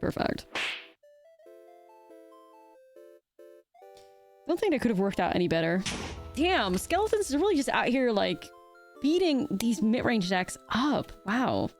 Perfect. Don't think that could have worked out any better. Damn, Skeletons is really just out here, like, beating these mid-range decks up. Wow.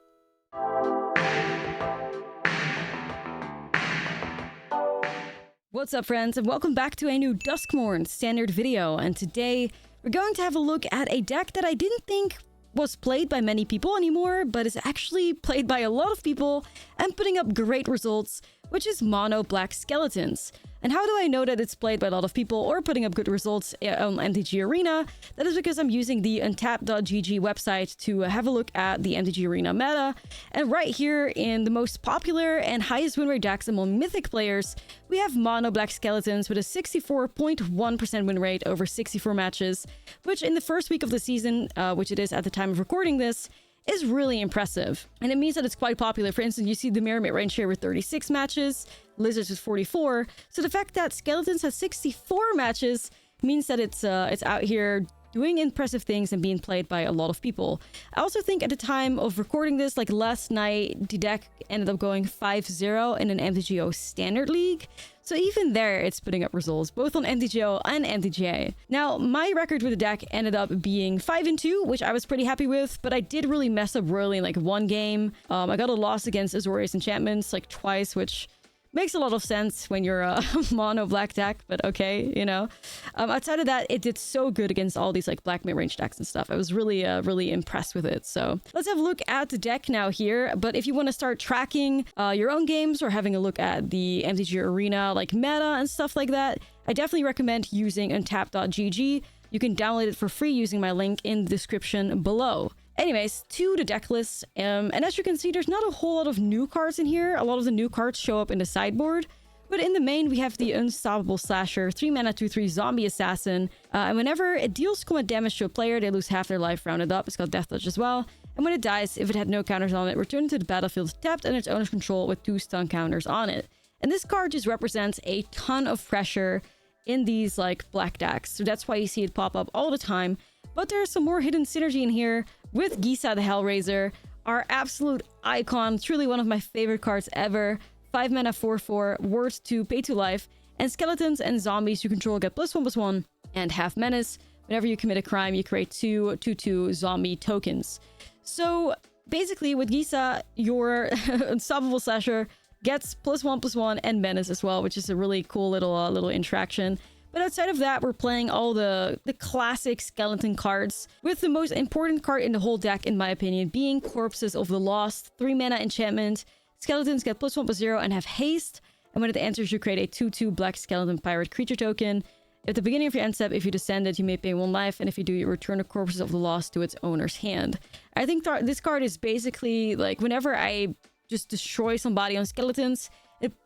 What's up, friends, and welcome back to a new Duskmourn standard video. And today, we're going to have a look at a deck that I didn't think was played by many people anymore, but is actually played by a lot of people and putting up great results, which is mono black skeletons. And how do I know that it's played by a lot of people or putting up good results on MTG Arena? That is because I'm using the untapped.gg website to have a look at the MTG Arena meta. And right here in the most popular and highest win rate decks among mythic players, we have mono black skeletons with a 64.1% win rate over 64 matches, which in the first week of the season, which it is at the time of recording this, is really impressive. And it means that it's quite popular. For instance, you see the mirror mid-range here with 36 matches, Lizards with 44. So the fact that Skeletons has 64 matches means that it's out here doing impressive things and being played by a lot of people. I also think at the time of recording this, like last night, the deck ended up going 5-0 in an MTGO standard league. So even there, it's putting up results, both on MTGO and MTGA. Now, my record with the deck ended up being 5-2, which I was pretty happy with, but I did really mess up royally in like one game. I got a loss against Azorius Enchantments like twice, which makes a lot of sense when you're a mono black deck, but okay, you know. Outside of that, it did so good against all these like black mid-range decks and stuff. I was really, really impressed with it. So let's have a look at the deck now here. But if you want to start tracking your own games or having a look at the MTG Arena like meta and stuff like that, I definitely recommend using untapped.gg. You can download it for free using my link in the description below. Anyways, to the deck list, and as you can see, there's not a whole lot of new cards in here. A lot of the new cards show up in the sideboard, but in the main, we have the Unstoppable Slasher, 3-mana 2/3 Zombie Assassin, and whenever it deals combat damage to a player, they lose half their life rounded up. It's got Death Touch as well, and when it dies, if it had no counters on it, return to the battlefield tapped and its owner's control with 2 stun counters on it. And this card just represents a ton of pressure in these like black decks, so that's why you see it pop up all the time. But there's some more hidden synergy in here with Gisa the Hellraiser, our absolute icon, truly one of my favorite cards ever. 5-mana 4/4, worth 2, pay 2 life, and skeletons and zombies you control get +1/+1 and half menace. Whenever you commit a crime, you create 2 2/2 zombie tokens. So basically with Gisa, your Unstoppable Slasher gets +1/+1 and menace as well, which is a really cool little interaction. But outside of that, we're playing all the classic skeleton cards, with the most important card in the whole deck, in my opinion, being Corpses of the Lost, 3-mana enchantment. Skeletons get +1/+0 and have haste, and when it enters, you create a 2/2 black skeleton pirate creature token. At the beginning of your end step, if you descend it, you may pay 1 life, and if you do, you return the Corpses of the Lost to its owner's hand. I think this card is basically, like, whenever I just destroy somebody on skeletons,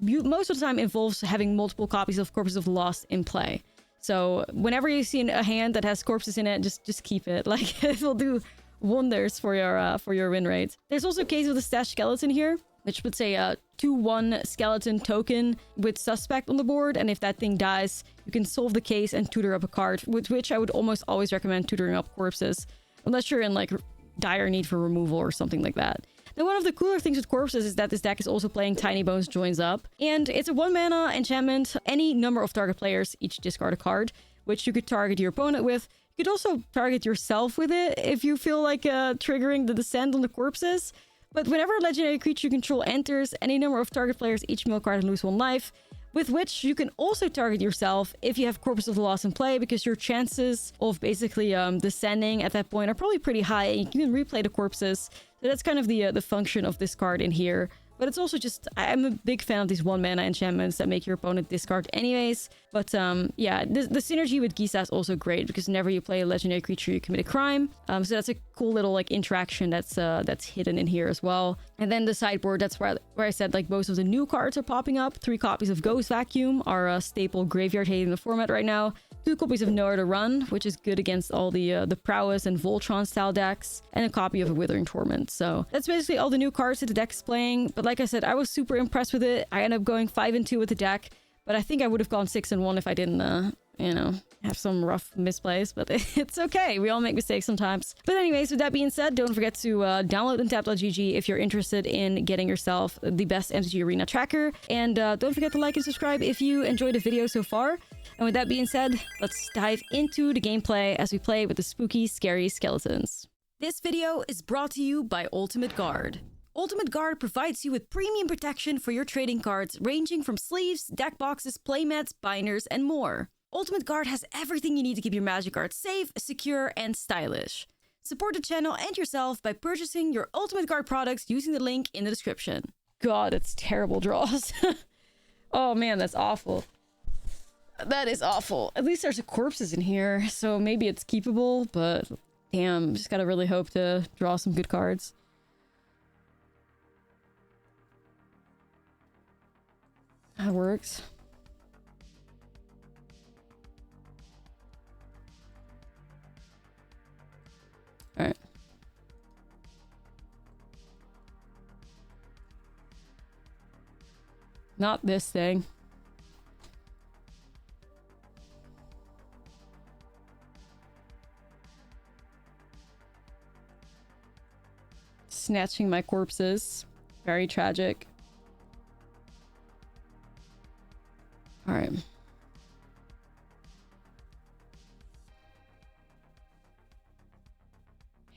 most of the time involves having multiple copies of Corpses of the Lost in play. So whenever you see a hand that has corpses in it, just keep it. Like, it will do wonders for your win rate. There's also a case with a stashed skeleton here, which puts a 2/1 skeleton token with suspect on the board, and if that thing dies, you can solve the case and tutor up a card, with which I would almost always recommend tutoring up corpses, unless you're in like dire need for removal or something like that. Now, one of the cooler things with corpses is that this deck is also playing Tiny Bones Joins Up, and it's a 1-mana enchantment. Any number of target players each discard a card, which you could target your opponent with. You could also target yourself with it if you feel like triggering the descent on the corpses. But whenever a legendary creature you control enters, any number of target players each mill card and lose 1 life, with which you can also target yourself if you have Corpses of the Lost in play, because your chances of basically descending at that point are probably pretty high, and you can replay the corpses. So that's kind of the function of this card in here. But it's also just, I'm a big fan of these 1-mana enchantments that make your opponent discard anyways. But yeah, the synergy with Gisa is also great, because whenever you play a legendary creature, you commit a crime. So that's a cool little like interaction that's hidden in here as well. And then the sideboard, that's where I said like most of the new cards are popping up. 3 copies of Ghost Vacuum, our staple graveyard hate in the format right now. 2 copies of Nowhere to Run, which is good against all the Prowess and Voltron style decks, and a copy of a Withering Torment. So that's basically all the new cards that the deck's playing. But like I said, I was super impressed with it. I ended up going 5-2 with the deck, but I think I would have gone 6-1 if I didn't you know, have some rough misplays, but it's okay. We all make mistakes sometimes. But anyways, with that being said, don't forget to download untap.gg if you're interested in getting yourself the best MTG Arena tracker. And don't forget to like and subscribe if you enjoyed the video so far. And with that being said, let's dive into the gameplay as we play with the spooky, scary skeletons. This video is brought to you by Ultimate Guard. Ultimate Guard provides you with premium protection for your trading cards, ranging from sleeves, deck boxes, playmats, binders, and more. Ultimate Guard has everything you need to keep your Magic cards safe, secure, and stylish. Support the channel and yourself by purchasing your Ultimate Guard products using the link in the description. God, it's terrible draws. Oh man, that's awful. That is awful. At least there's corpses in here, so maybe it's keepable, but damn, just gotta really hope to draw some good cards. That works. Alright. Not this thing. Snatching my corpses. Very tragic. Alright.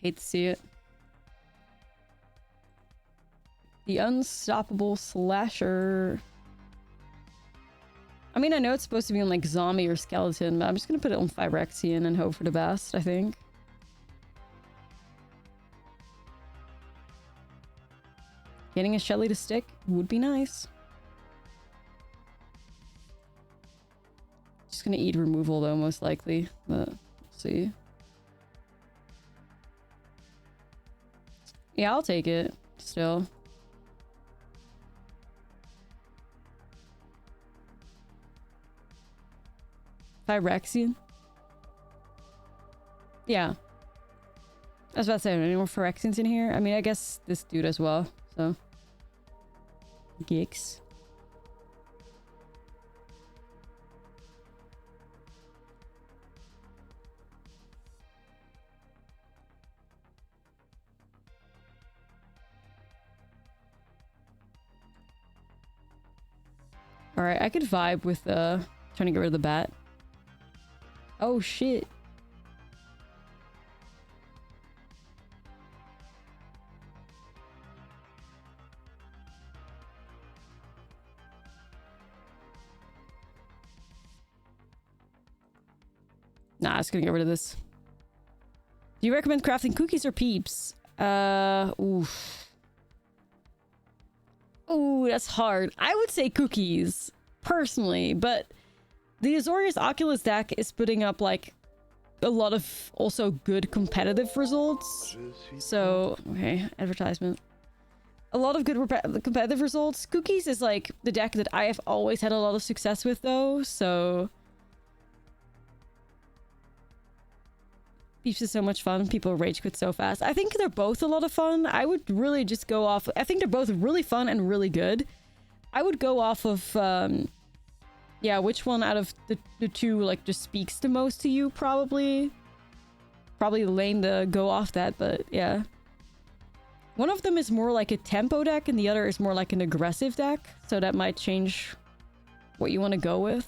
Hate to see it. The Unstoppable Slasher. I mean, I know it's supposed to be on like zombie or skeleton, but I'm just gonna put it on Phyrexian and hope for the best, I think. Getting a Shelly to stick would be nice. Just gonna eat removal though, most likely, but we'll see. Yeah, I'll take it still. Phyrexian? Yeah. I was about to say, any more Phyrexians in here? I mean, I guess this dude as well, so. Geeks. Alright, I could vibe with trying to get rid of the bat. Oh shit. Nah, I'm just gonna get rid of this. Do you recommend crafting cookies or peeps? Oof. Ooh, that's hard. I would say cookies, personally, but the Azorius Oculus deck is putting up, like, a lot of also good competitive results. So, okay, advertisement. A lot of good competitive results. Cookies is, like, the deck that I have always had a lot of success with, though, so... Peeps is so much fun. People rage quit so fast. I think they're both a lot of fun. I would really just go off... I think they're both really fun and really good. I would go off of... yeah, which one out of the two, like, just speaks the most to you, probably. Probably lame to go off that, but yeah. One of them is more like a tempo deck, and the other is more like an aggressive deck. So that might change what you want to go with.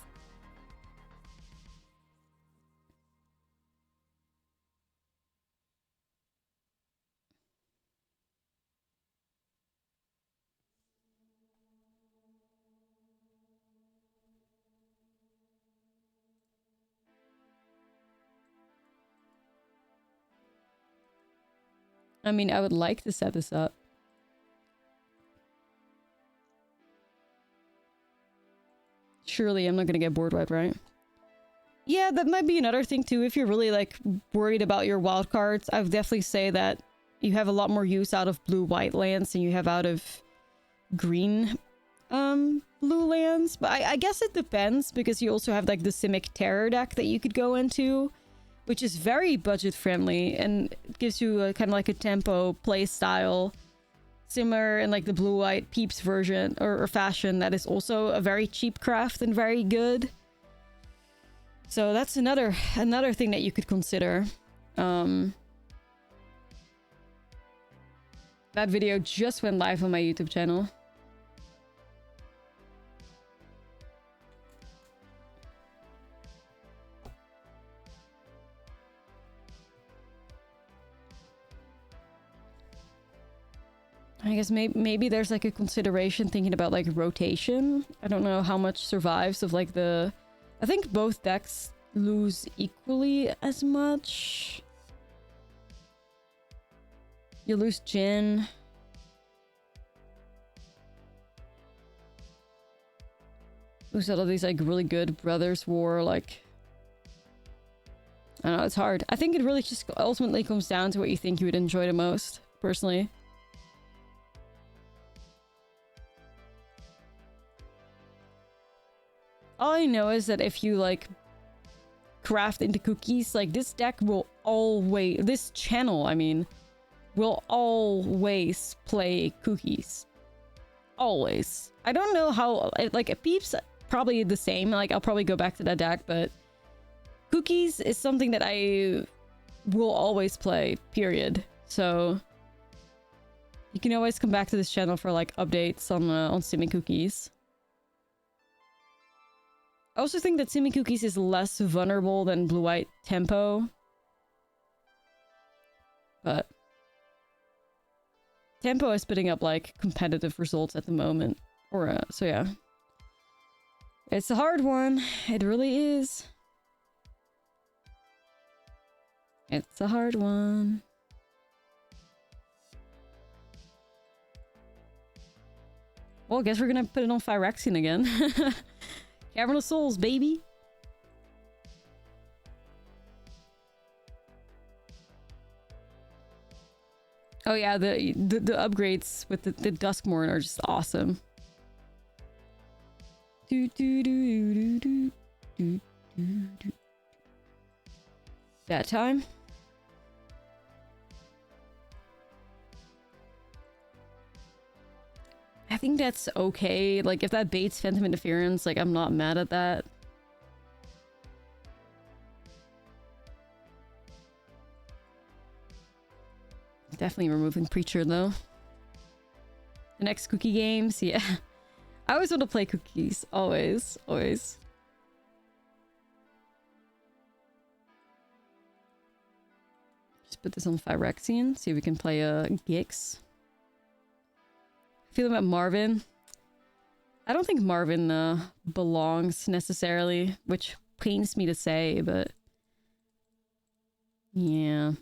I mean, I would like to set this up. Surely I'm not gonna get board wiped, right? Yeah, that might be another thing too. If you're really, like, worried about your wild cards, I would definitely say that you have a lot more use out of blue-white lands than you have out of green blue lands. But I guess it depends, because you also have, like, the Simic Terror deck that you could go into, which is very budget friendly and gives you a kind of like a tempo play style, similar in like the blue-white Peeps version or fashion that is also a very cheap craft and very good. So that's another thing that you could consider. That video just went live on my YouTube channel. I guess maybe there's like a consideration thinking about like rotation. I don't know how much survives of like the... I think both decks lose equally as much. You lose Jin. Lose all of these like really good Brothers War, like... I don't know, it's hard. I think it really just ultimately comes down to what you think you would enjoy the most, personally. All I know is that if you like craft into cookies, like this deck will always... This channel, I mean... will always play cookies. Always. I don't know how... Like, Peeps probably the same. Like, I'll probably go back to that deck, but... Cookies is something that I will always play, period. So... You can always come back to this channel for, like, updates on Simi Cookies. I also think that Simi Cookies is less vulnerable than Blue-White Tempo. But... Tempo is putting up, like, competitive results at the moment. Or, so yeah. It's a hard one. It really is. It's a hard one. Well, I guess we're gonna put it on Phyrexian again. Cavern of Souls, baby! Oh yeah, the upgrades with the Duskmourn are just awesome. That time. I think that's okay. Like, if that baits Phantom Interference, like, I'm not mad at that. Definitely removing Preacher, though. The next cookie games, yeah. I always want to play cookies. Always. Always. Just put this on Phyrexian. See if we can play Gix. Feeling about Marvin. I don't think Marvin belongs necessarily, which pains me to say, but... Yeah.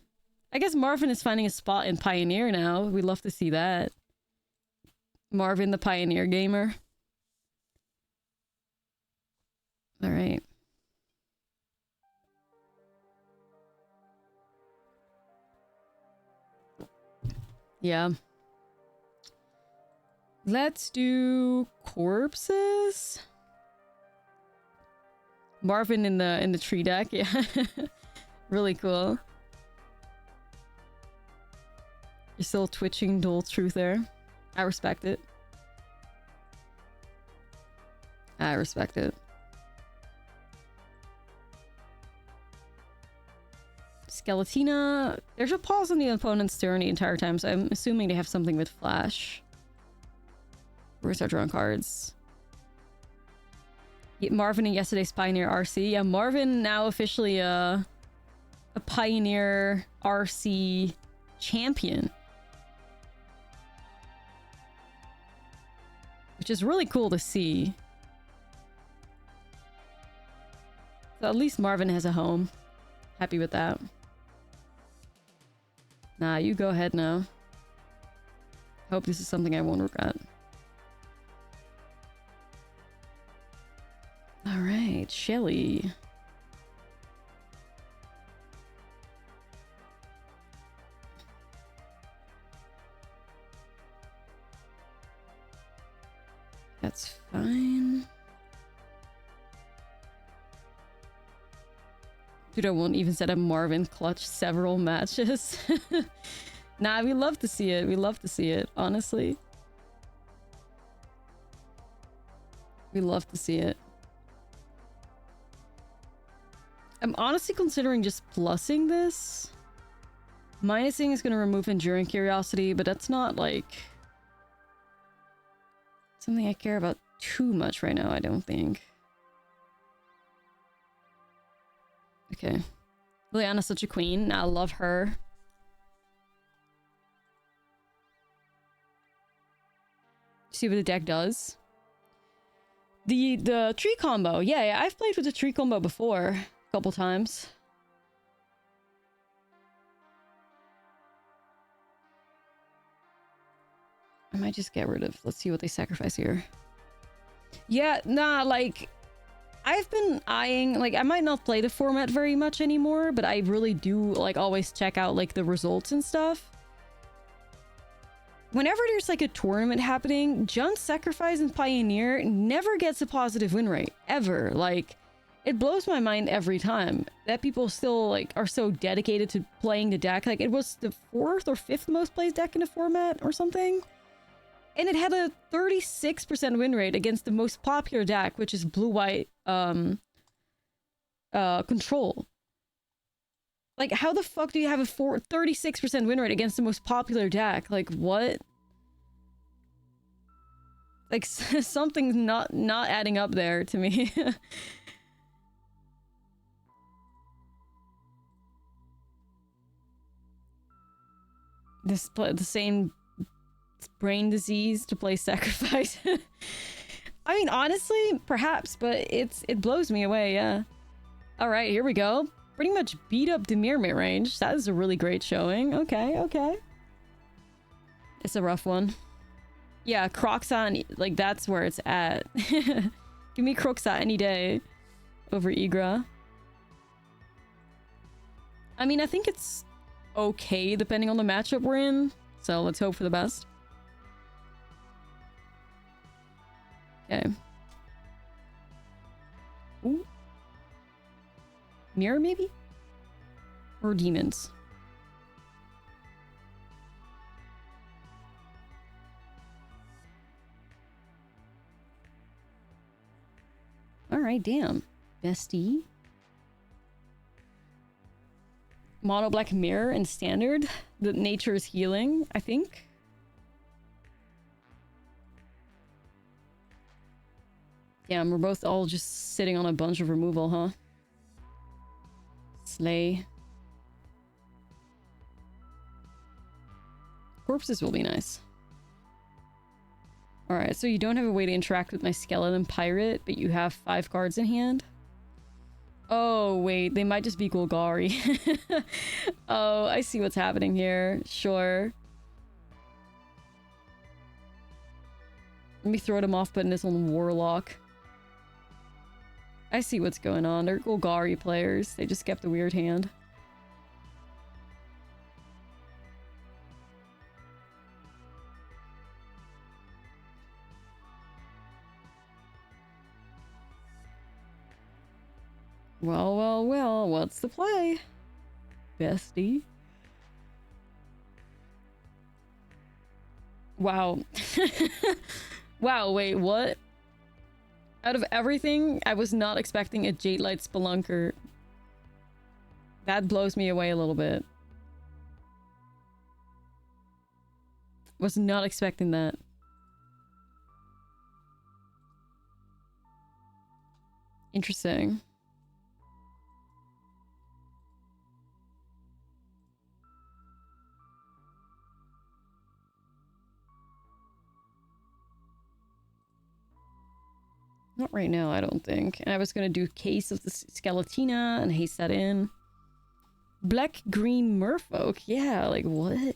I guess Marvin is finding a spot in Pioneer now. We'd love to see that. Marvin the Pioneer gamer. Alright. Yeah. Let's do corpses. Marvin in the tree deck, yeah. Really cool. You're still twitching dual truth there. I respect it. I respect it. Skeletina. There's a pause on the opponent's turn the entire time, so I'm assuming they have something with flash. We're gonna start drawing cards. Marvin in yesterday's Pioneer RC. Yeah, Marvin now officially a Pioneer RC champion. Which is really cool to see. So at least Marvin has a home. Happy with that. Nah, you go ahead now. Hope this is something I won't regret. Alright, Shelly. That's fine. Dude, I won't even set up Marvin clutch several matches. Nah, we love to see it. We love to see it, honestly. We love to see it. I'm honestly considering just plussing this. Minusing is going to remove Enduring Curiosity, but that's not, like, something I care about too much right now, I don't think. Okay. Liliana's such a queen. I love her. See what the deck does. The tree combo. Yeah, I've played with the tree combo before. A couple times. I might just get rid of... Let's see what they sacrifice here. Yeah, nah, like... I've been eyeing... Like, I might not play the format very much anymore, but I really do, like, always check out, like, the results and stuff. Whenever there's, like, a tournament happening, Junt Sacrifice and Pioneer never gets a positive win rate. Ever. Like, it blows my mind every time that people still, like, are so dedicated to playing the deck. Like, it was the 4th or 5th most played deck in the format or something. And it had a 36% win rate against the most popular deck, which is blue-white control. Like, how the fuck do you have a 36% win rate against the most popular deck? Like, what? Like, something's not adding up there to me. The same brain disease to play Sacrifice. I mean, honestly, perhaps, but it blows me away, yeah. Alright, here we go. Pretty much beat up Dimir mid-range. That is a really great showing. Okay, okay. It's a rough one. Yeah, Croxa, like, that's where it's at. Give me Croxa any day over Igra. I mean, I think it's okay depending on the matchup we're in. So let's hope for the best. Okay. Ooh. Mirror, maybe? Or demons? Alright, damn. Bestie. Mono black mirror and standard. The nature is healing, I think. Damn, we're both all just sitting on a bunch of removal, huh? Slay. Corpses will be nice. Alright, so you don't have a way to interact with my skeleton pirate, but you have 5 cards in hand? Oh, wait, they might just be Golgari. Oh, I see what's happening here. Sure. Let me throw them off putting this on Warlock. I see what's going on. They're Golgari players. They just kept a weird hand. Well, well, well, what's the play? Bestie. Wow. Wow, wait, what? Out of everything, I was not expecting a Jade Light Spelunker. That blows me away a little bit. Was not expecting that. Interesting. Not right now, I don't think. And I was gonna do Case of the Skeletina and haste that in. Black Green Merfolk. Yeah, like what?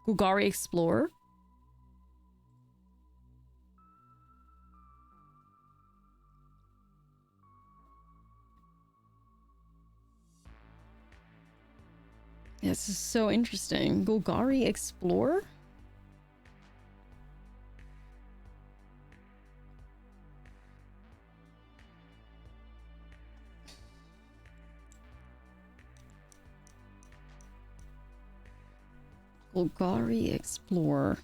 Golgari Explorer? Yeah, this is so interesting. Golgari Explorer? Golgari Explorer.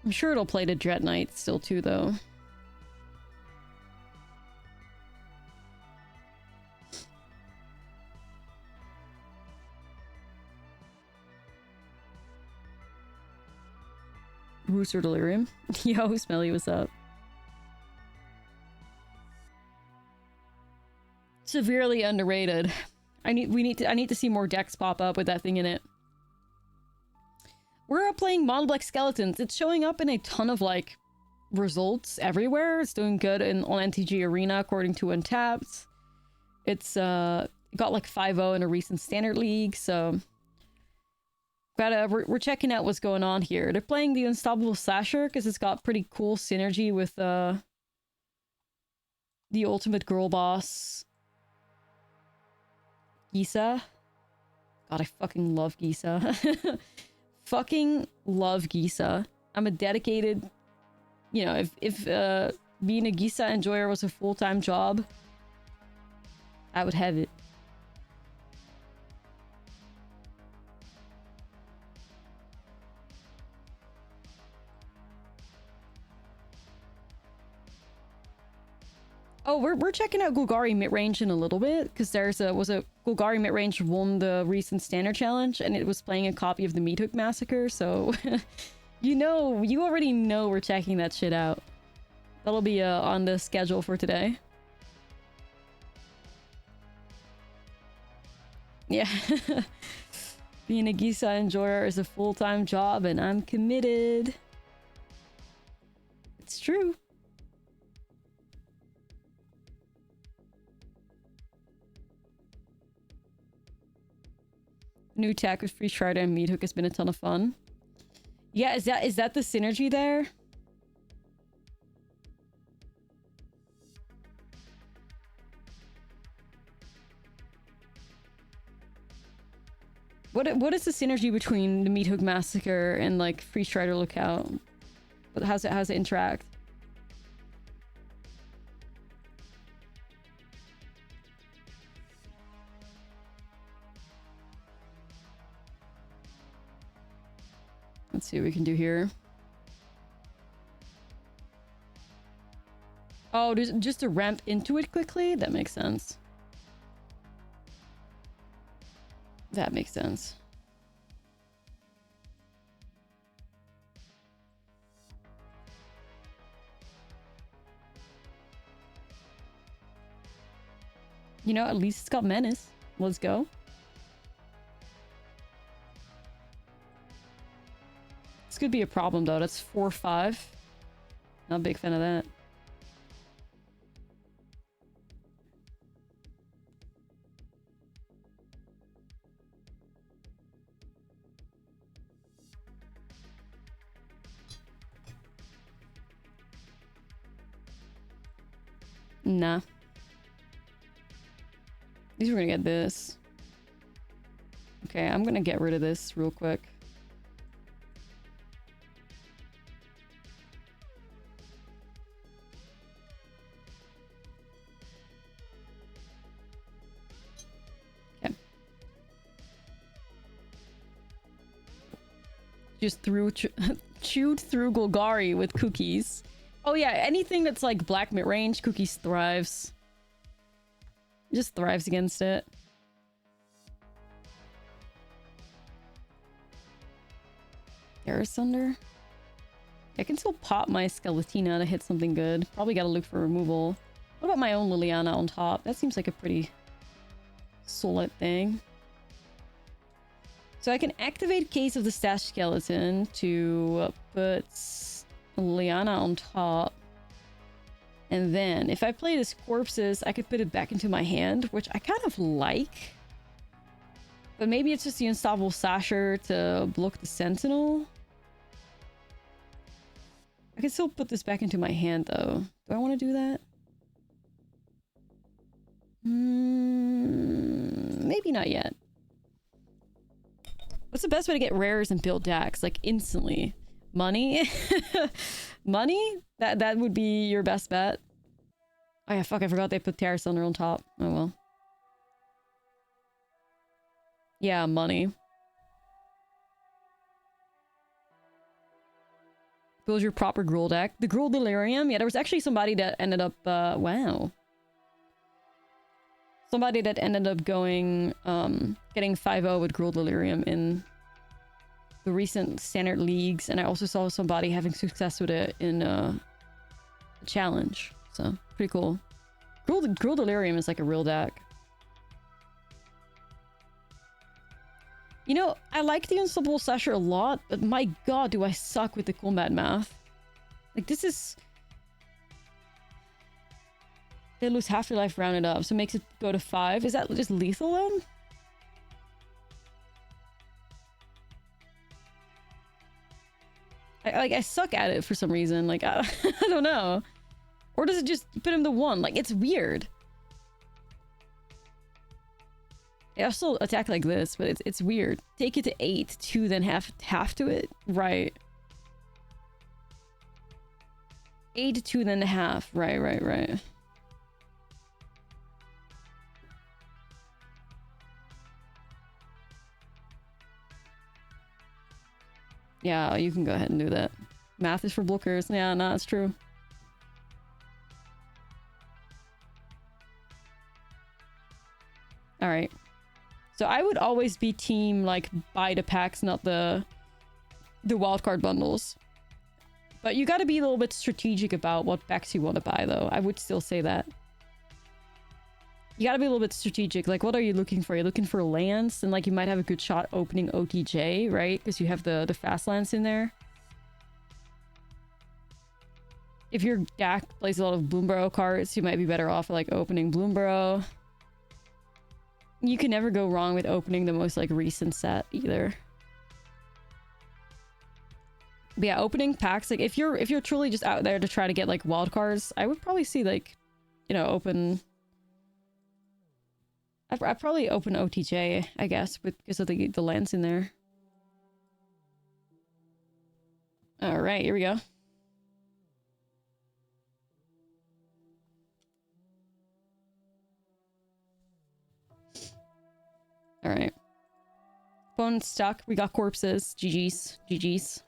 I'm sure it'll play to Dread Knight still too, though. Rooster Delirium. Yo, Smelly, what's up? Severely underrated. I need to see more decks pop up with that thing in it. We're playing Mono Black Skeletons. It's showing up in a ton of like results everywhere. It's doing good on MTG Arena according to Untapped. It's got like 5-0 in a recent Standard League, so we're checking out what's going on here. They're playing the Unstoppable Slasher because it's got pretty cool synergy with the Ultimate Girl Boss Gisa. God, I fucking love Gisa. Fucking love Gisa. I'm a dedicated, you know, if being a Gisa enjoyer was a full-time job, I would have it. Oh, we're checking out Golgari mid-range in a little bit, because there's a Golgari mid-range won the recent Standard Challenge, and it was playing a copy of the Meat Hook Massacre, so you already know we're checking that shit out. That'll be on the schedule for today. Yeah. Being a Gisa enjoyer is a full-time job, and I'm committed. It's true. New tech with Free Strider and Meat Hook has been a ton of fun. Yeah, is that the synergy there? What is the synergy between the Meat Hook Massacre and like Free Strider Lookout? How's it interact? Let's see what we can do here. Oh, just to ramp into it quickly? That makes sense. That makes sense. You know, at least it's got Menace. Let's go. This could be a problem, though. That's 4-5. Not a big fan of that. Nah. At least we're gonna get this. Okay, I'm gonna get rid of this real quick. Okay. Just chewed through Golgari with cookies. Oh yeah, anything that's like black mid-range, cookies thrives. Just thrives against it. Terrace Thunder? I can still pop my Skeletina to hit something good. Probably gotta look for removal. What about my own Liliana on top? That seems like a pretty solid thing. So I can activate Case of the Stash Skeleton to put Liliana on top. And then, if I play this Corpses, I could put it back into my hand, which I kind of like. But maybe it's just the Unstoppable Slasher to block the Sentinel. I can still put this back into my hand, though. Do I want to do that? Maybe not yet. What's the best way to get rares and build decks? Like, instantly. Money? Money? That would be your best bet. Oh yeah, fuck, I forgot they put Terrace Thunder on top. Oh well. Yeah, money. Build your proper Gruul deck. The Gruul Delirium? Yeah, there was actually somebody that ended up, wow. Somebody that ended up going, getting 5-0 with Gruul Delirium in the recent standard leagues, and I also saw somebody having success with it in a challenge. So pretty cool. Gruul Delirium is like a real deck. You know, I like the Unstoppable Slasher a lot, but my god, do I suck with the combat math. Like, this is... They lose half their life rounded up, so it makes it go to 5. Is that just lethal then? I suck at it for some reason. Like, I don't know. Or does it just put him to 1? Like, it's weird. Yeah, I'll still attack like this, but it's weird. Take it to 8, 2, then half to it? Right. 8, 2, then half. Right. Yeah, you can go ahead and do that. Math is for blockers. Yeah, no, it's true. Alright. So I would always be team, like, buy the packs, not the wildcard bundles. But you gotta be a little bit strategic about what packs you want to buy, though. I would still say that. You gotta be a little bit strategic. Like, what are you looking for? You're looking for lands, and, like, you might have a good shot opening OTJ, right? Because you have the fast lands in there. If your deck plays a lot of Bloomburrow cards, you might be better off, like, opening Bloomburrow. You can never go wrong with opening the most, like, recent set, either. But yeah, opening packs, like, if you're truly just out there to try to get, like, wild cards, I would probably see, like, you know, open... I'd probably open OTJ, I guess, because of the lands in there. Alright, here we go. Alright. Opponent stuck. We got corpses. GG's.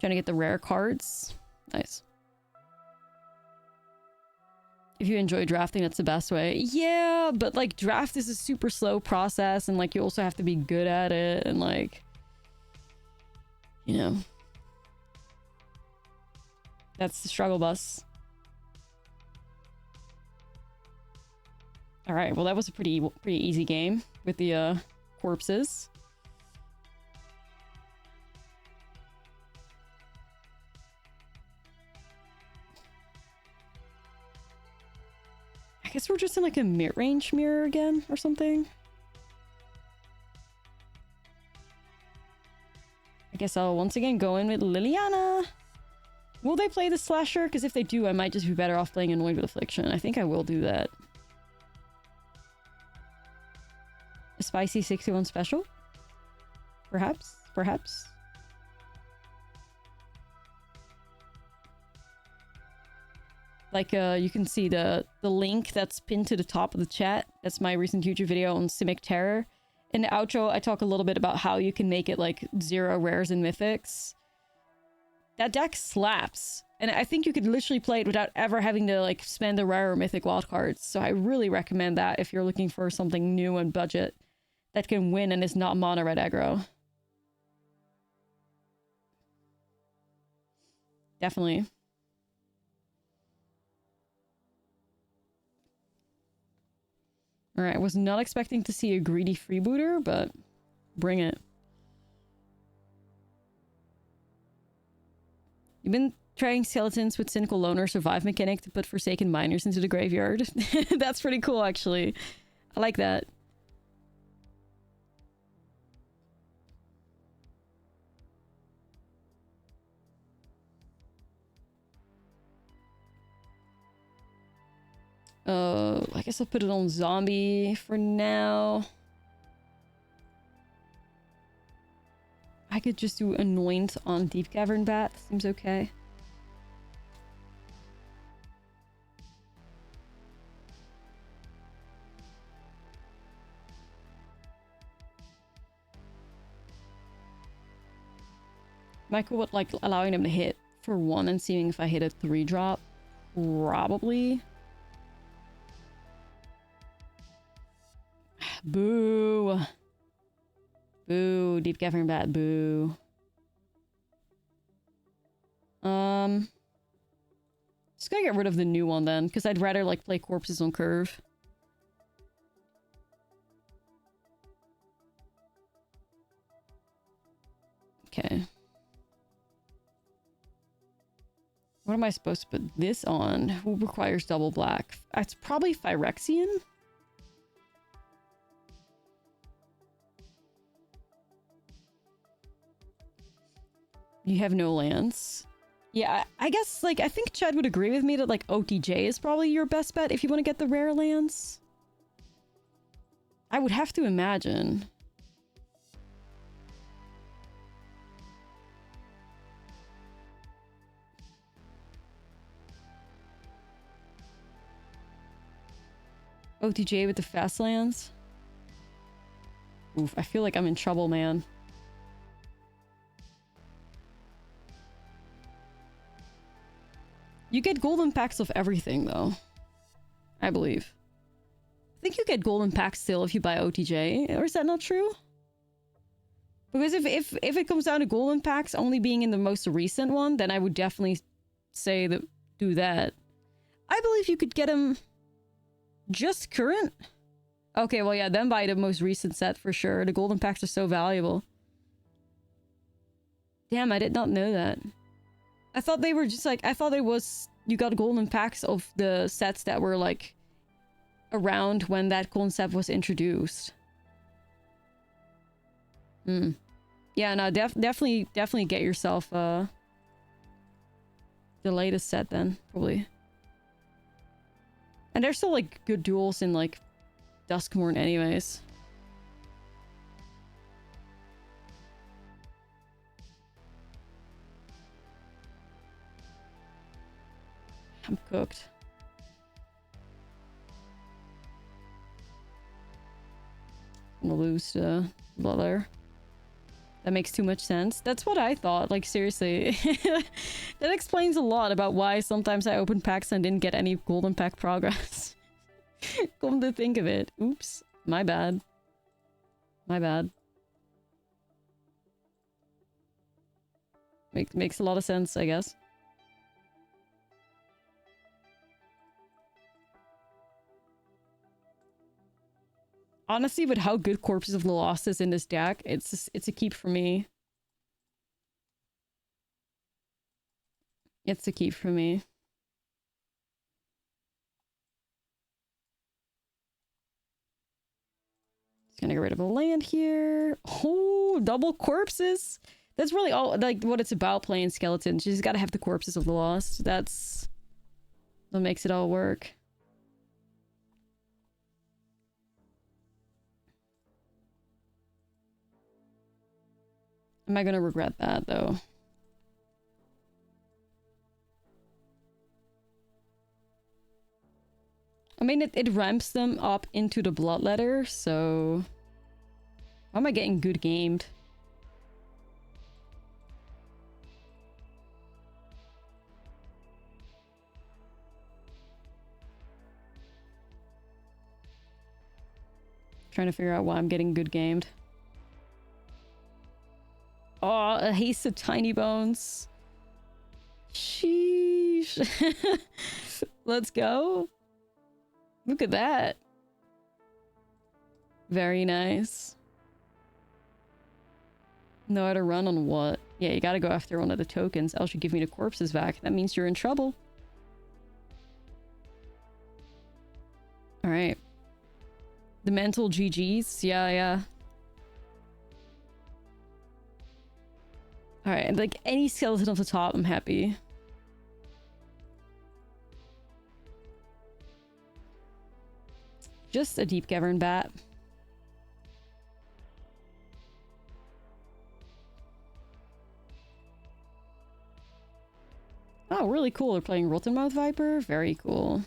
Trying to get the rare cards. Nice. If you enjoy drafting, that's the best way. Yeah, but, like, draft is a super slow process, and, like, you also have to be good at it, and, like... You know. That's the struggle bus. Alright, well, that was a pretty easy game with the, corpses. I guess we're just in, like, a mid-range mirror again, or something. I guess I'll once again go in with Liliana. Will they play the Slasher? Because if they do, I might just be better off playing Annoyed with Affliction. I think I will do that. A spicy 61 special? Perhaps? Like, you can see the link that's pinned to the top of the chat. That's my recent YouTube video on Simic Terror. In the outro, I talk a little bit about how you can make it, like, 0 rares and mythics. That deck slaps. And I think you could literally play it without ever having to, like, spend a rare or mythic wildcards. So I really recommend that if you're looking for something new and budget that can win and is not mono red aggro. Definitely. Alright, I was not expecting to see a greedy freebooter, but bring it. You've been trying skeletons with Cynical Loner survive mechanic to put Forsaken Miners into the graveyard. That's pretty cool, actually. I like that. I guess I'll put it on zombie for now. I could just do Anoint on Deep Cavern Bat. Seems okay. Michael would like allowing them to hit for 1 and seeing if I hit a 3-drop. Probably. Boo. Boo. Deep Cavern Bat. Boo. Just gonna get rid of the new one then, because I'd rather like play corpses on curve. Okay. What am I supposed to put this on? Who requires double black? It's probably Phyrexian. You have no lands. Yeah, I guess, like, I think Chad would agree with me that, like, OTJ is probably your best bet if you want to get the rare lands. I would have to imagine. OTJ with the fast lands? Oof, I feel like I'm in trouble, man. You get golden packs of everything, though. I believe. I think you get golden packs still if you buy OTJ. Or is that not true? Because if it comes down to golden packs only being in the most recent one, then I would definitely say that do that. I believe you could get them just current. Okay, well, yeah, then buy the most recent set for sure. The golden packs are so valuable. Damn, I did not know that. I thought they were just like, I thought it was, you got golden packs of the sets that were like around when that concept was introduced. Yeah, no, definitely get yourself the latest set then, probably. And there's still like good duels in like Duskmourn anyways. I'm cooked. I'm gonna lose the Bloodler. That makes too much sense. That's what I thought, like seriously. That explains a lot about why sometimes I opened packs and didn't get any golden pack progress. Come to think of it. Oops. My bad. My bad. Makes a lot of sense, I guess. Honestly, with how good Corpses of the Lost is in this deck, it's a keep for me. It's a keep for me. Just gonna get rid of a land here. Oh, double corpses. That's really all like what it's about playing skeletons. You just gotta have the Corpses of the Lost. That's what makes it all work. Am I gonna regret that, though? I mean, it ramps them up into the Bloodletter, so... Why am I getting good gamed? Trying to figure out why I'm getting good gamed. Oh, a haste of tiny bones. Sheesh. Let's go. Look at that. Very nice. Know how to run on what? Yeah, you gotta go after one of the tokens, else you give me the corpses back. That means you're in trouble. Alright. The mental GGs. Yeah. Alright, and like any skeleton off the top, I'm happy. Just a Deep Cavern Bat. Oh, really cool. They're playing Rottenmouth Viper. Very cool.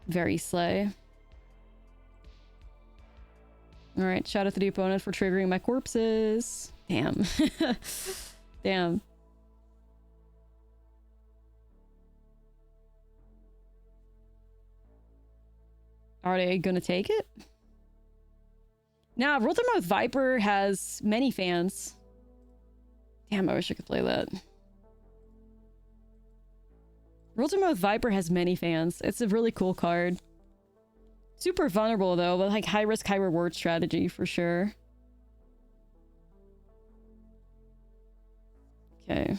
Very slay. Alright, shout out to the opponent for triggering my corpses. Damn. Damn. Are they gonna take it? Nah, Rotterdam Viper has many fans. Damn, I wish I could play that. Rotterdam Viper has many fans. It's a really cool card. Super vulnerable though, but like high risk, high reward strategy for sure. Okay.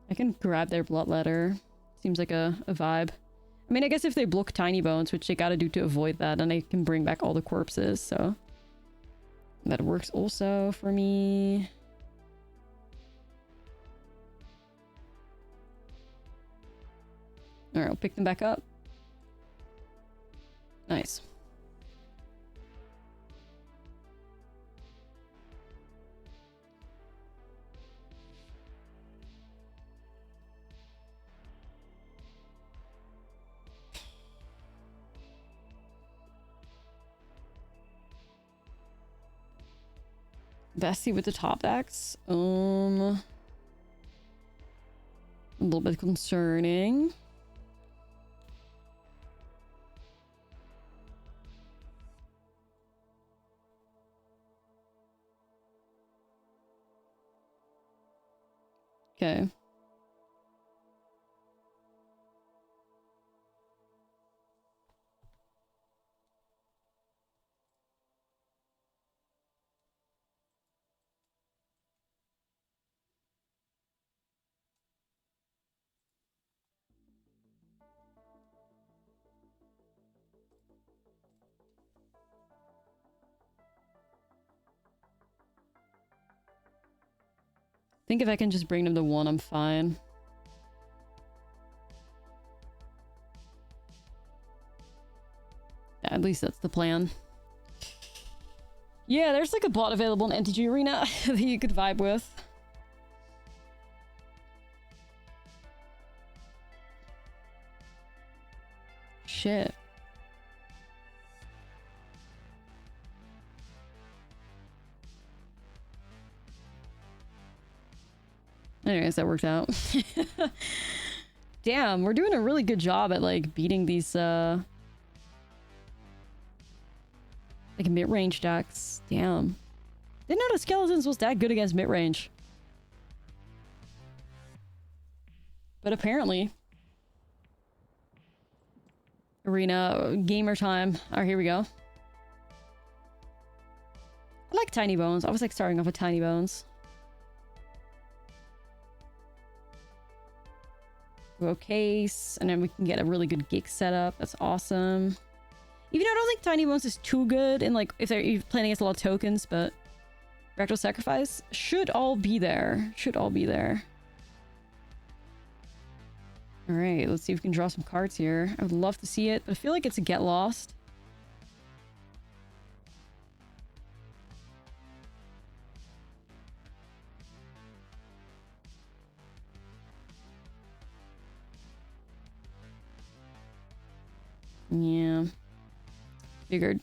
I can grab their bloodletter. Seems like a vibe. I mean, I guess if they block Tiny Bones, which they gotta do to avoid that, then they can bring back all the corpses, so... that works also for me. Alright, I'll pick them back up. Nice. Bestie with the top decks. A little bit concerning. Okay. I think if I can just bring them to 1, I'm fine. Yeah, at least that's the plan. Yeah, there's like a bot available in MTG Arena that you could vibe with. Shit. Anyways, that worked out. Damn, we're doing a really good job at like beating these like mid-range decks. Damn. Didn't know the Skeletons was that good against mid-range. But apparently. Arena, gamer time. Alright, here we go. I like Tiny Bones. I was like starting off with Tiny Bones. Go case, and then we can get a really good gig setup. That's awesome. Even though I don't think Tiny Bones is too good in like if they're playing against a lot of tokens, but Fractal Sacrifice should all be there. Should all be there. Alright, let's see if we can draw some cards here. I would love to see it, but I feel like it's a get lost. Yeah. Figured.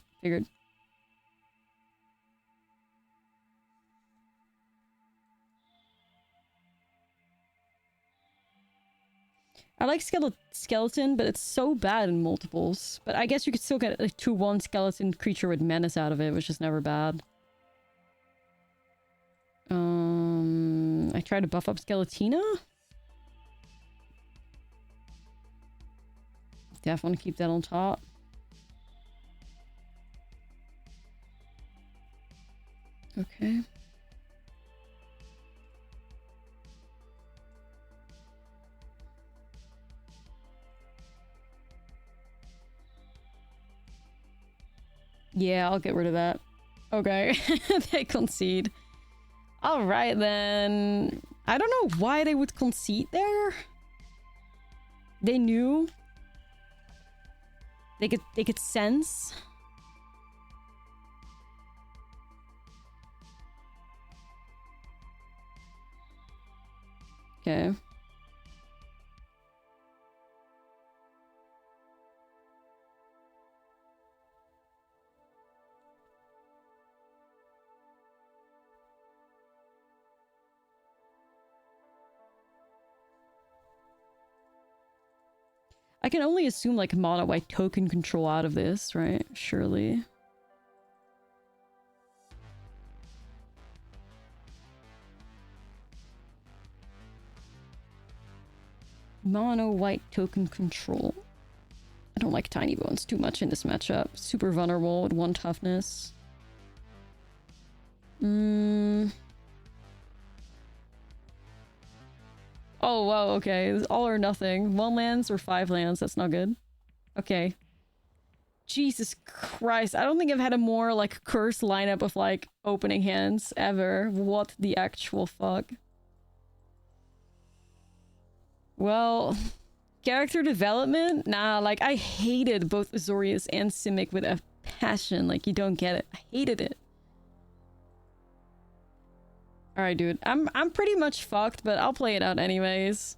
I like skeleton, but it's so bad in multiples. But I guess you could still get a 2/1 skeleton creature with menace out of it, which is never bad. I tried to buff up Skeletina. Definitely want to keep that on top. Okay. Yeah, I'll get rid of that. Okay. They concede. Alright then. I don't know why they would concede there. They knew. They could sense. Okay. I can only assume like mono white token control out of this, right? Surely. Mono white token control. I don't like tiny bones too much in this matchup. Super vulnerable with 1 toughness. Oh, wow, okay. It's all or nothing. 1 lands or 5 lands. That's not good. Okay. Jesus Christ. I don't think I've had a more, like, cursed lineup of, like, opening hands ever. What the actual fuck? Well, character development? Nah, like, I hated both Azorius and Simic with a passion. Like, you don't get it. I hated it. Alright, dude. I'm pretty much fucked, but I'll play it out anyways.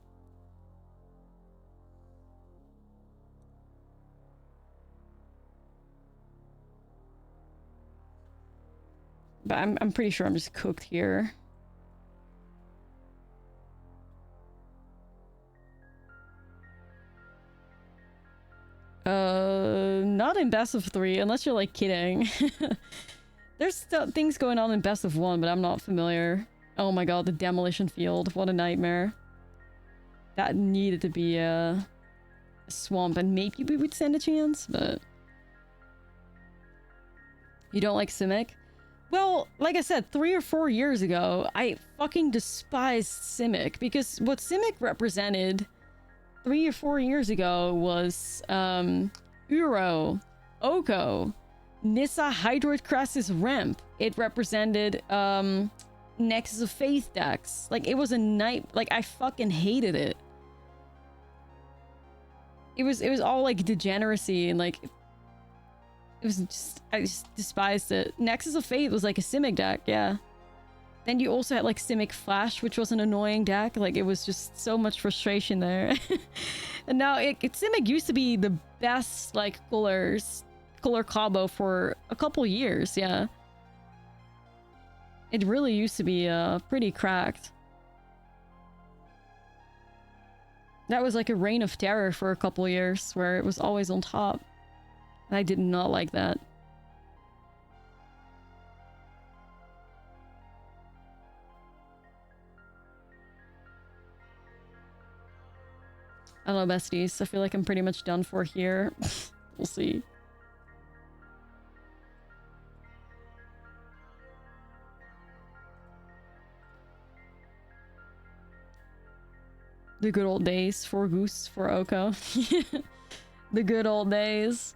But I'm pretty sure I'm just cooked here. Not in best of 3, unless you're like kidding. There's still things going on in best of 1, but I'm not familiar. Oh my god, the demolition field. What a nightmare. That needed to be a swamp, and maybe we would stand a chance, but... You don't like Simic? Well, like I said, 3 or 4 years ago, I fucking despised Simic, because what Simic represented 3 or 4 years ago was, Uro, Oko, Nissa Hydroid Crassus Ramp. It represented, Nexus of Faith decks. Like, it was a night... Like, I fucking hated it. It was all, like, degeneracy, and, like... It was just... I just despised it. Nexus of Faith was, like, a Simic deck, yeah. Then you also had, like, Simic Flash, which was an annoying deck. Like, it was just so much frustration there. And now, Simic used to be the best, like, color combo for a couple years, yeah. It really used to be pretty cracked. That was like a reign of terror for a couple years, where it was always on top. And I did not like that. I don't know, besties. I feel like I'm pretty much done for here. We'll see. The good old days for Goose, for Oko. The good old days.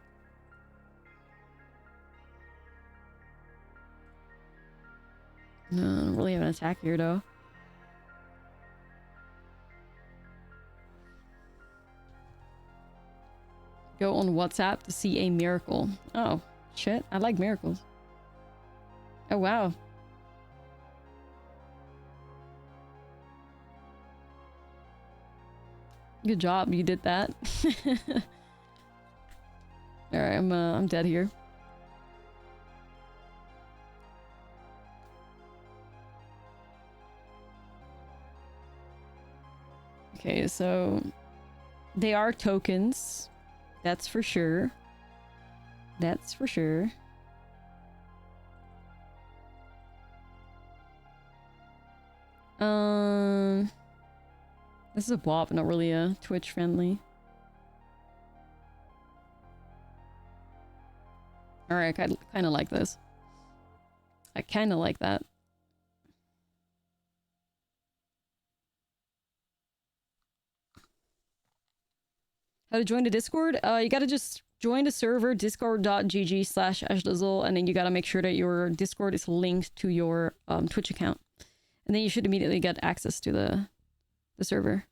No, I don't really have an attack here, though. Go on WhatsApp to see a miracle. Oh, shit. I like miracles. Oh, wow. Good job, you did that. Alright, I'm dead here. Okay, so they are tokens. That's for sure. That's for sure. This is a bop, not really a Twitch friendly. Alright, I kind of like this. I kind of like that. How to join the Discord? You gotta just join the server, discord.gg/Ashlizzle, and then you gotta make sure that your Discord is linked to your Twitch account. And then you should immediately get access to the server.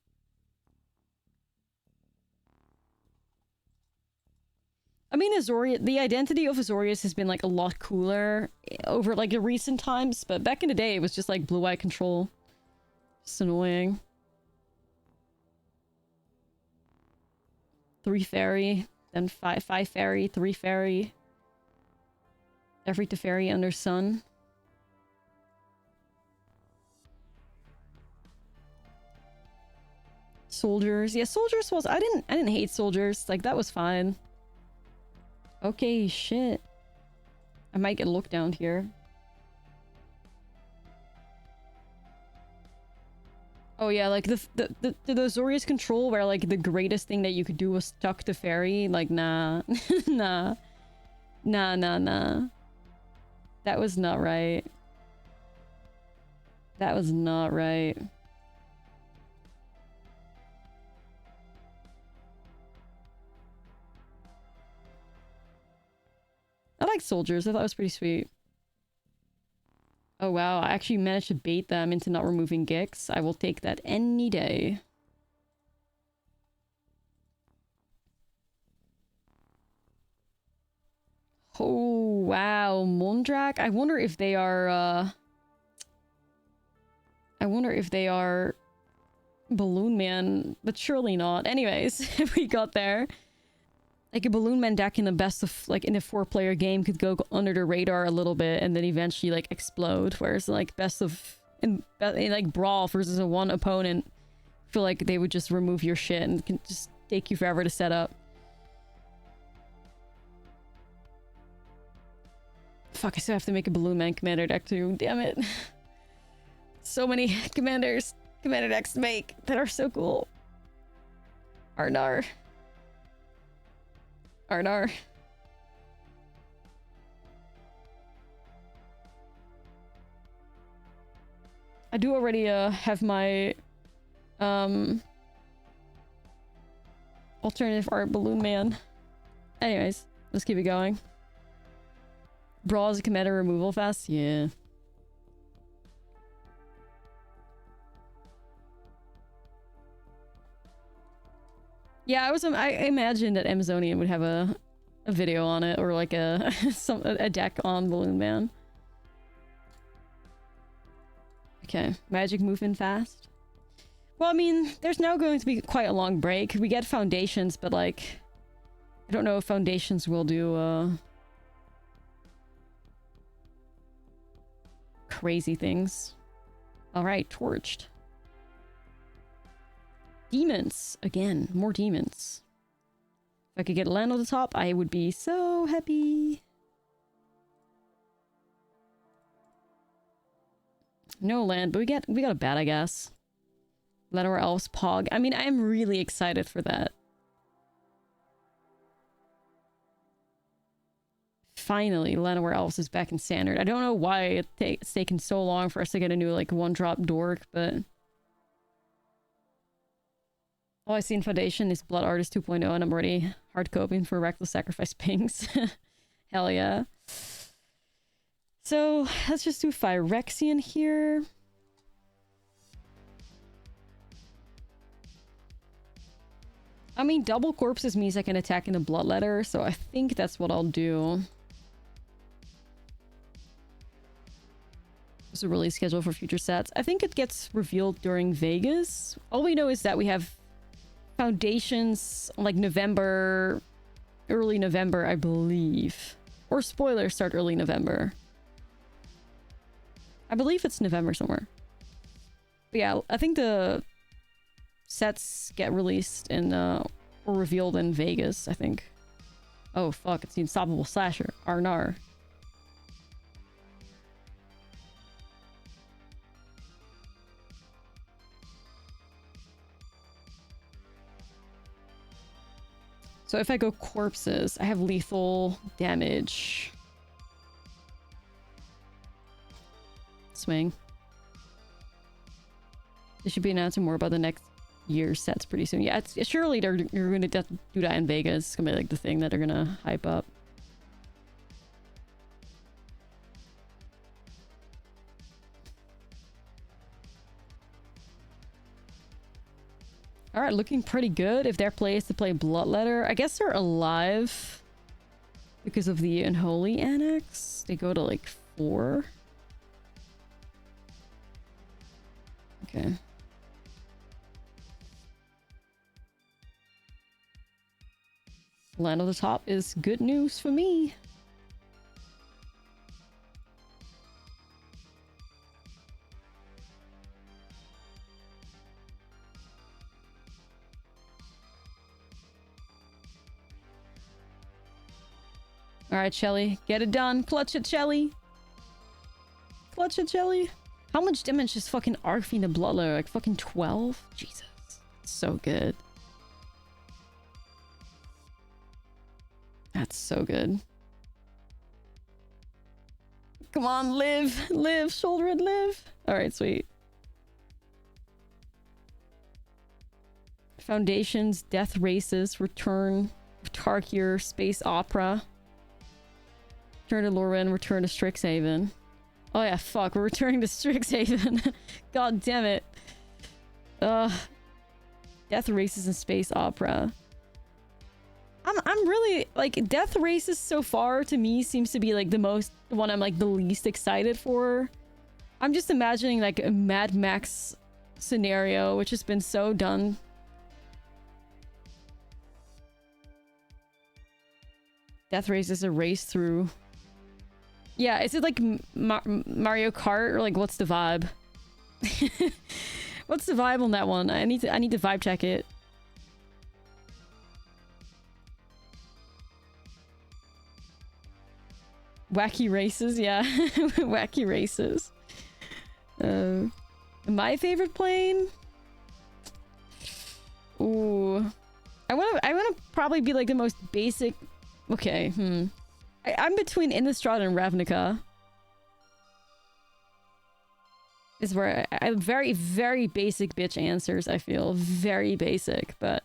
I mean, the identity of Azorius has been like a lot cooler over like the recent times, but back in the day it was just like blue-eye control. Just annoying. 3 fairy, then 5 fairy, 3 fairy. Every Teferi under sun. Soldiers. Yeah, soldiers was I didn't hate soldiers. Like that was fine. Okay, shit. I might get looked down here. Oh yeah, like the Azorius control where like the greatest thing that you could do was tuck the fairy. Like nah. Nah. Nah. That was not right. That was not right. I like soldiers. I thought it was pretty sweet. Oh wow, I actually managed to bait them into not removing Gix. I will take that any day. Oh wow, Mondrak. I wonder if they are Balloon Man, but surely not. Anyways, if we got there. Like a Balloon Man deck in the best of, like, in a 4-player game could go under the radar a little bit and then eventually, like, explode. Whereas, like, best of, in like, Brawl versus a 1 opponent, I feel like they would just remove your shit and can just take you forever to set up. Fuck, I still have to make a Balloon Man commander deck too. Damn it. So many commander decks to make that are so cool. Arnar. Arnar. I do already have my alternative art Balloon Man. Anyways, let's keep it going. Brawl is a commander removal fest? Yeah. Yeah, I imagined that Amazonian would have a video on it, or like a deck on Balloon Man. Okay, magic moving fast. Well, I mean, there's now going to be quite a long break. We get foundations, but like, I don't know if foundations will do crazy things. All right, torched. Demons. Again, more demons. If I could get land on the top, I would be so happy. No land, but we got a bat, I guess. Llanowar Elves Pog. I mean, I am really excited for that. Finally, Llanowar Elves is back in standard. I don't know why it's taken so long for us to get a new, like, 1-drop dork, but... all I see in Foundation is Blood Artist 2.0, and I'm already hard coping for Reckless Sacrifice pings. Hell yeah. So, let's just do Phyrexian here. I mean, double corpses means I can attack in the Bloodletter, so I think that's what I'll do. What's the release schedule for future sets? I think it gets revealed during Vegas. All we know is that we have Foundations like November, early November, I believe. Or spoilers start early November. I believe it's November somewhere. But yeah, I think the sets get released in, or revealed in Vegas, I think. Oh fuck, it's the Unstoppable Slasher, Arnar. So if I go corpses, I have lethal damage. Swing. They should be announcing more about the next year's sets pretty soon. Yeah, it's surely you're going to do that in Vegas. It's going to be like the thing that they're going to hype up. Alright, looking pretty good. If their play is to play Bloodletter, I guess they're alive because of the Unholy Annex. They go to like 4. Okay. Land on the top is good news for me. Alright, Shelly. Get it done. Clutch it, Shelly. Clutch it, Shelly. How much damage is fucking Arcfiend the Bloodler? Like fucking 12? Jesus. So good. That's so good. Come on, live. Live. Shoulder it, live. Alright, sweet. Foundations, Death Races, Return, Tarkier, Space Opera. Return to Lorwyn, return to Strixhaven. Oh yeah, fuck, we're returning to Strixhaven. God damn it. Death Races and Space Opera. I'm really, like, Death Races so far to me seems to be like the one I'm like the least excited for. I'm just imagining like a Mad Max scenario, which has been so done. Death Races a race through. Yeah, is it like Mario Kart or like what's the vibe? What's the vibe on that one? I need to vibe check it. Wacky races, yeah. Wacky races. My favorite plane? Ooh. I wanna probably be like the most basic. Okay, I'm between Innistrad and Ravnica. Is where I very, very basic bitch answers, I feel. Very basic, but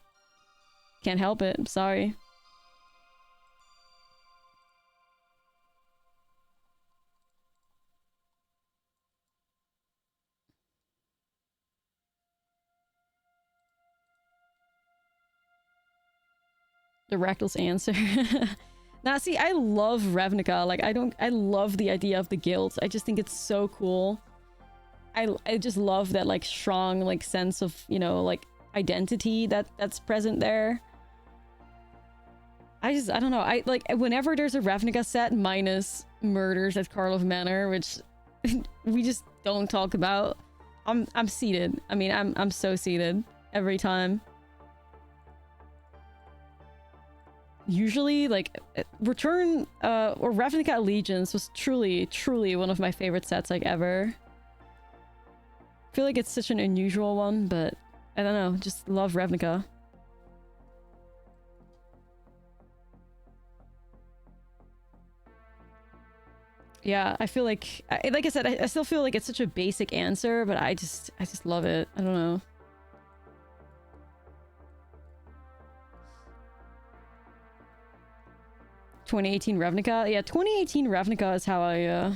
can't help it. I'm sorry. The reckless answer. Now, see, I love Ravnica. Like, I love the idea of the guilds. I just think it's so cool. I just love that, like, strong, like, sense of, you know, like, identity that's present there. I don't know. I, like, whenever there's a Ravnica set minus murders at Karlov Manor, which we just don't talk about, I'm seated. I mean, I'm so seated every time. Usually, like, Return, or Ravnica Allegiance was truly, truly one of my favorite sets, like, ever. I feel like it's such an unusual one, but I don't know, just love Ravnica. Yeah, I feel like, like I said, I still feel like it's such a basic answer, but I just love it. I don't know. (2018 Ravnica? Yeah, 2018 Ravnica is how I,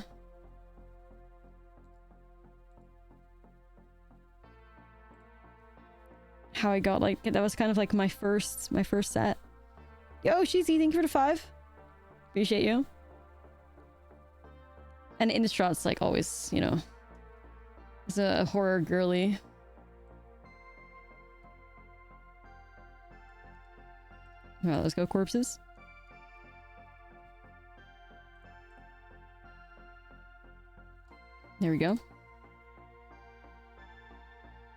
how I got, like, that was kind of like my first set. Yo, she's eating for the 5. Appreciate you. And Innistrad's like always, you know, is a horror girly. Well, let's go corpses. There we go.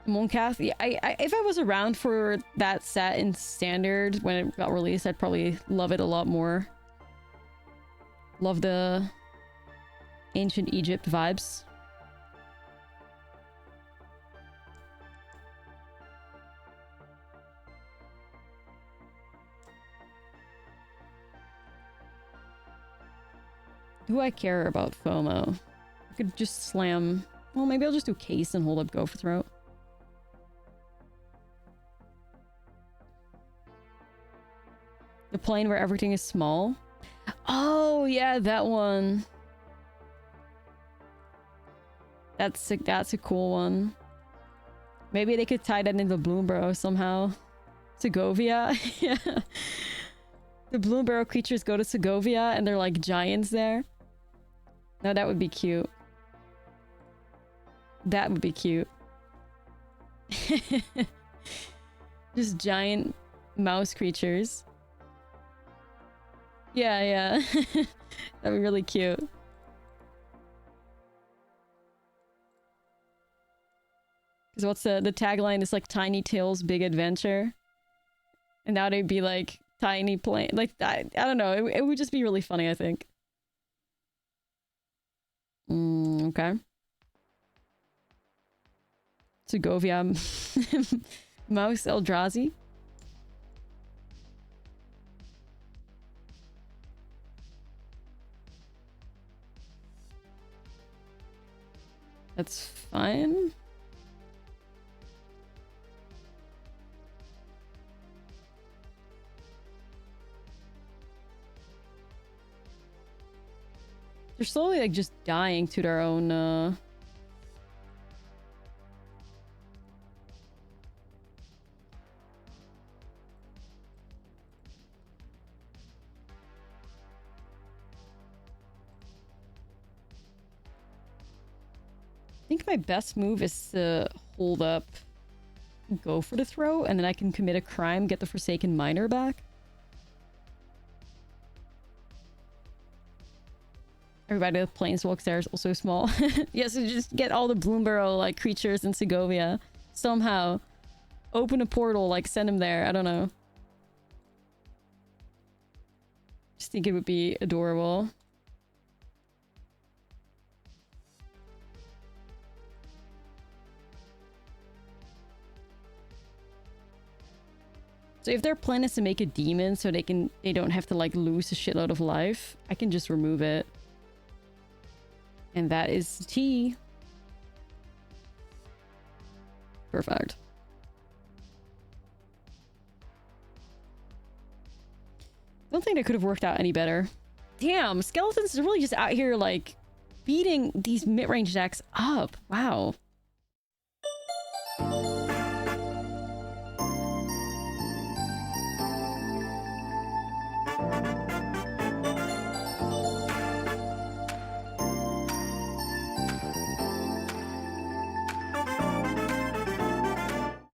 Moncath, yeah, if I was around for that set in Standard when it got released, I'd probably love it a lot more. Love the ancient Egypt vibes. Do I care about FOMO? I could just slam... Well, maybe I'll just do Case and hold up Go for Throat. The plane where everything is small? Oh, yeah, that one. That's a cool one. Maybe they could tie that into Bloomburrow somehow. Segovia? Yeah. The Bloomburrow creatures go to Segovia and they're like giants there. No, that would be cute. That would be cute. Just giant mouse creatures. Yeah, yeah. That'd be really cute. Because what's the tagline is like Tiny Tails Big Adventure. And now they'd be like tiny plane. Like, I don't know. It would just be really funny, I think. Okay. Segovia. Mouse Eldrazi. That's fine. They're slowly like just dying to their own I think my best move is to hold up, go for the throw, and then I can commit a crime, get the Forsaken Miner back. Everybody with Planeswalks there is also small. Yeah, so just get all the Bloomburrow like creatures in Segovia. Somehow. Open a portal, like send them there. I don't know. Just think it would be adorable. So if their plan is to make a demon so they don't have to like lose a shitload of life, I can just remove it. And that is T. Perfect. Don't think that could have worked out any better. Damn, Skeletons is really just out here like beating these mid-range decks up. Wow.